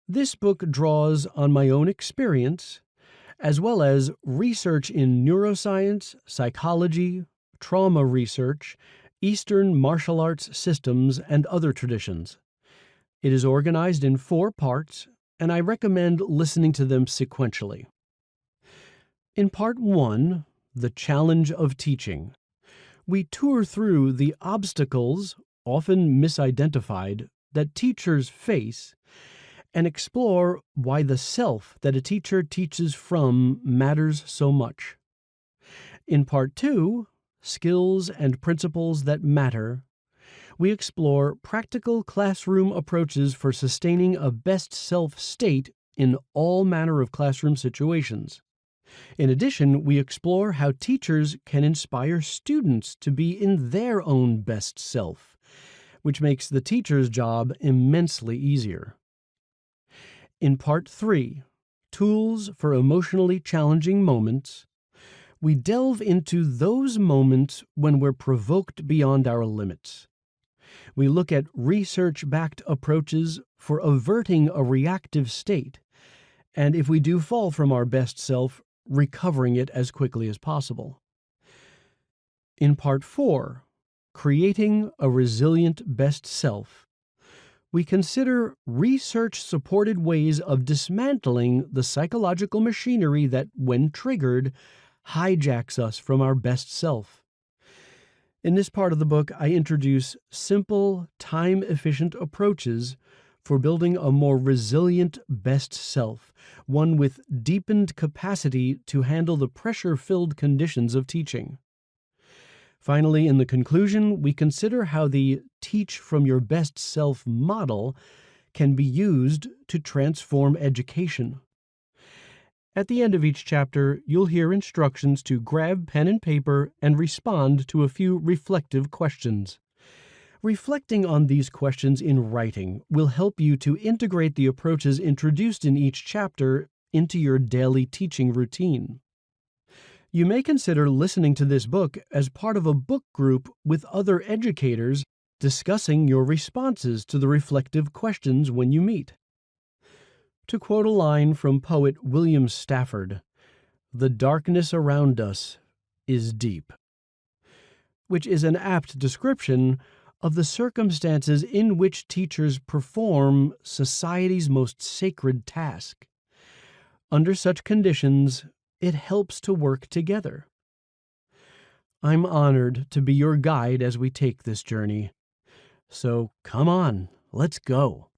This book draws on my own experience, as well as research in neuroscience, psychology, trauma research, Eastern martial arts systems, and other traditions. It is organized in 4 parts, and I recommend listening to them sequentially. In Part 1, The Challenge of Teaching, we tour through the obstacles, often misidentified, that teachers face and explore why the self that a teacher teaches from matters so much. In Part 2, Skills and Principles That Matter, we explore practical classroom approaches for sustaining a best self state in all manner of classroom situations. In addition, we explore how teachers can inspire students to be in their own best self, which makes the teacher's job immensely easier. In Part 3, Tools for Emotionally Challenging Moments, we delve into those moments when we're provoked beyond our limits. We look at research-backed approaches for averting a reactive state, and if we do fall from our best self, recovering it as quickly as possible. In Part 4, Creating a Resilient Best Self, we consider research-supported ways of dismantling the psychological machinery that, when triggered, hijacks us from our best self. In this part of the book, I introduce simple, time-efficient approaches for building a more resilient best self, one with deepened capacity to handle the pressure-filled conditions of teaching. Finally, in the conclusion, we consider how the Teach from Your Best Self model can be used to transform education. At the end of each chapter, you'll hear instructions to grab pen and paper and respond to a few reflective questions. Reflecting on these questions in writing will help you to integrate the approaches introduced in each chapter into your daily teaching routine. You may consider listening to this book as part of a book group with other educators discussing your responses to the reflective questions when you meet. To quote a line from poet William Stafford, "The darkness around us is deep," which is an apt description of the circumstances in which teachers perform society's most sacred task. Under such conditions, it helps to work together. I'm honored to be your guide as we take this journey. So come on, let's go.